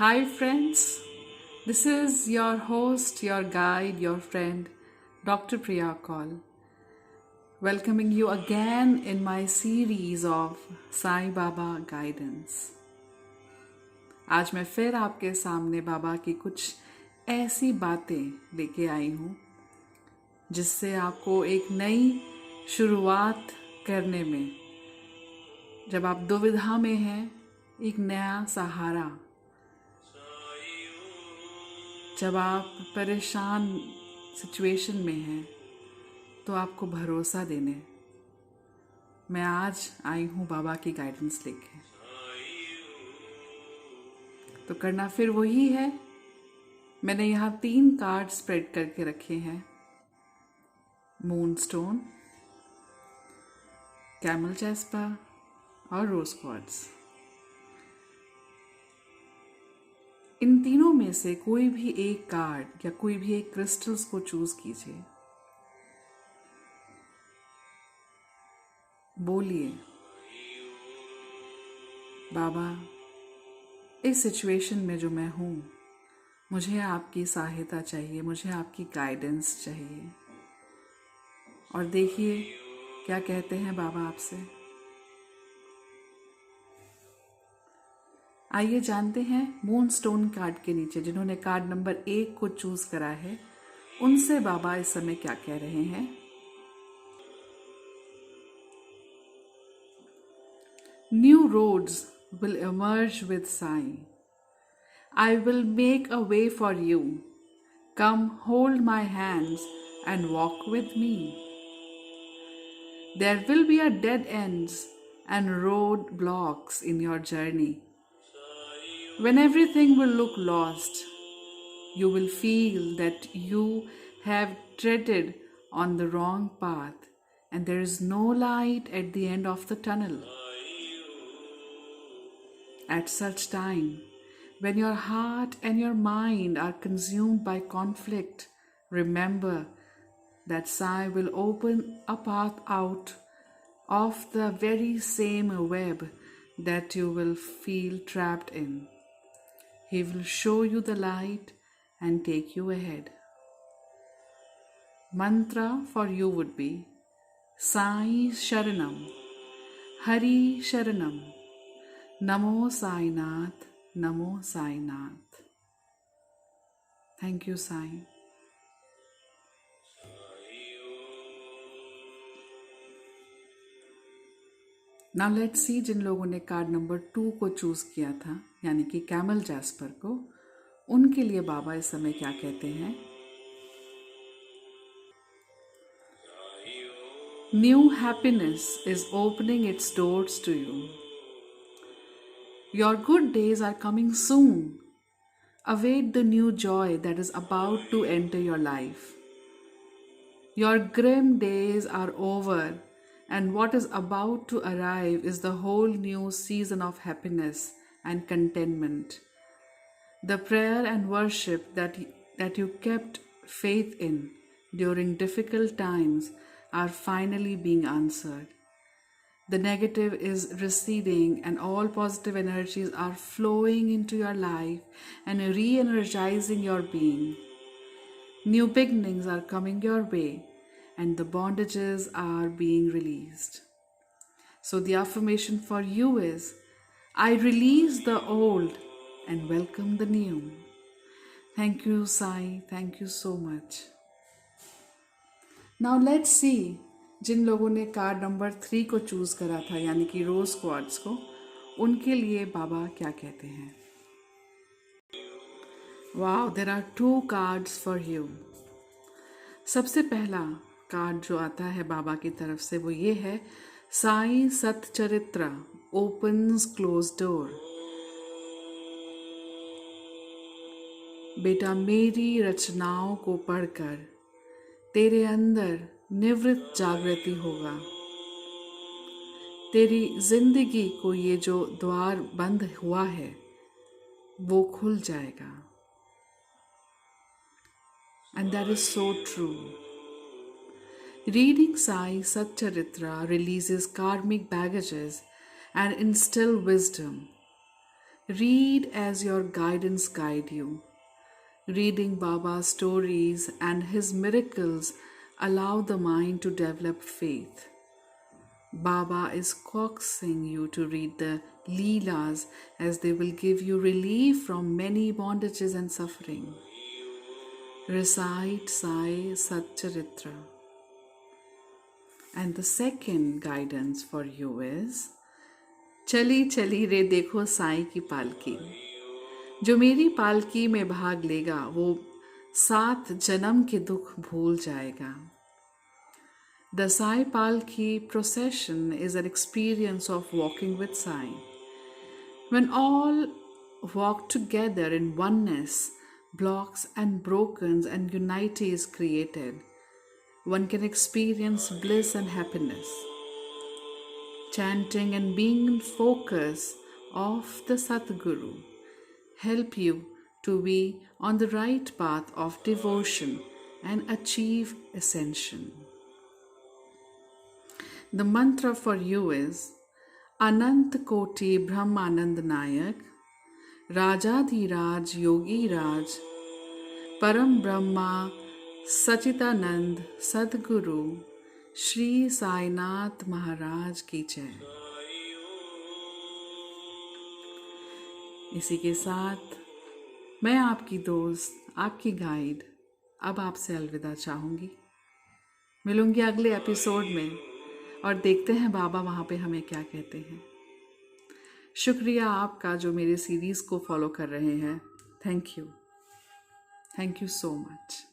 Hi, friends. This is your host, your guide, your friend, Dr. Priya Kaul, welcoming you again in my series of Sai Baba Guidance. आज मैं फिर आपके सामने बाबा की कुछ ऐसी बातें लेके आई हूँ जिससे आपको एक नई शुरुआत करने में, जब आप दुविधा में हैं, एक नया सहारा, जब आप परेशान सिचुएशन में हैं, तो आपको भरोसा देने मैं आज आई हूँ बाबा की गाइडेंस लेके। तो करना फिर वही है। मैंने यहाँ 3 कार्ड स्प्रेड करके रखे हैं: मूनस्टोन, कैमल जैस्पर और रोज क्वार्ट्ज। इन तीनों में से कोई भी एक कार्ड या कोई भी एक क्रिस्टल्स को चूज कीजिए। बोलिए, बाबा, इस सिचुएशन में जो मैं हूँ, मुझे आपकी सहायता चाहिए, मुझे आपकी गाइडेंस चाहिए। और देखिए क्या कहते हैं बाबा आपसे। आइए जानते हैं मूनस्टोन कार्ड के नीचे जिन्होंने कार्ड नंबर 1 को चूज करा है, उनसे बाबा इस समय क्या कह रहे हैं। New roads will emerge with Sai. I will make a way for you. Come hold my hands and walk with me. There will be a dead ends and road blocks in your journey. When everything will look lost, you will feel that you have treaded on the wrong path and there is no light at the end of the tunnel. At such time, when your heart and your mind are consumed by conflict, remember that Sai will open a path out of the very same web that you will feel trapped in. He will show you the light and take you ahead. Mantra for you would be Sai Sharanam, Hari Sharanam, Namo Sainath, Namo Sainath. Thank you, Sai. Now let's see जिन लोगों ने card number 2 को choose किया था, यानी कि camel jasper को, उनके लिए बाबा इस समय क्या कहते हैं। New happiness is opening its doors to you. Your good days are coming soon. Await the new joy that is about to enter your life. Your grim days are over, and what is about to arrive is the whole new season of happiness and contentment. The prayer and worship that you kept faith in during difficult times are finally being answered. The negative is receding and all positive energies are flowing into your life and re-energizing your being. New beginnings are coming your way and the bondages are being released. So the affirmation for you is, I release the old and welcome the new. Thank you, Sai. Thank you so much. Now let's see जिन लोगों ने card number 3 को choose करा था, यानी कि रोज quartz को, उनके लिए बाबा क्या कहते हैं। Wow, there are 2 cards for you. सबसे पहला कार्ड जो आता है बाबा की तरफ से वो ये है, साई सतचरित्र ओपन्स क्लोज डोर। बेटा, मेरी रचनाओं को पढ़कर तेरे अंदर निवृत्त जागृति होगा। तेरी जिंदगी को ये जो द्वार बंद हुआ है वो खुल जाएगा। And that is so true. Reading Sai Satcharitra releases karmic baggages and instills wisdom. Read as your guidance guide you. Reading Baba's stories and his miracles allow the mind to develop faith. Baba is coaxing you to read the Leelas as they will give you relief from many bondages and suffering. Recite Sai Satcharitra. And the second guidance for you is चली चली रे देखो साईं की पालकी. जो मेरी पालकी में भाग लेगा वो 7 जन्म के दुख भूल जाएगा. The Sai Palki procession is an experience of walking with Sai. When all walk together in oneness, blocks and brokens and unity is created. One can experience bliss and happiness. Chanting and being in focus of the Satguru help you to be on the right path of devotion and achieve ascension. The mantra for you is Anant Koti Brahmanand Nayak, Rajadhiraj Yogi Raj, Param Brahma Sachitanand Sadguru, Shri Sainath Maharaj की जय. इसी के साथ मैं आपकी दोस्त, आपकी guide अब आपसे अलविदा चाहूँगी. मिलूँगी अगले एपिसोड में और देखते हैं बाबा वहाँ पे हमें क्या कहते हैं. शुक्रिया आपका जो मेरे सीरीज़ को फॉलो कर रहे हैं. Thank you so much.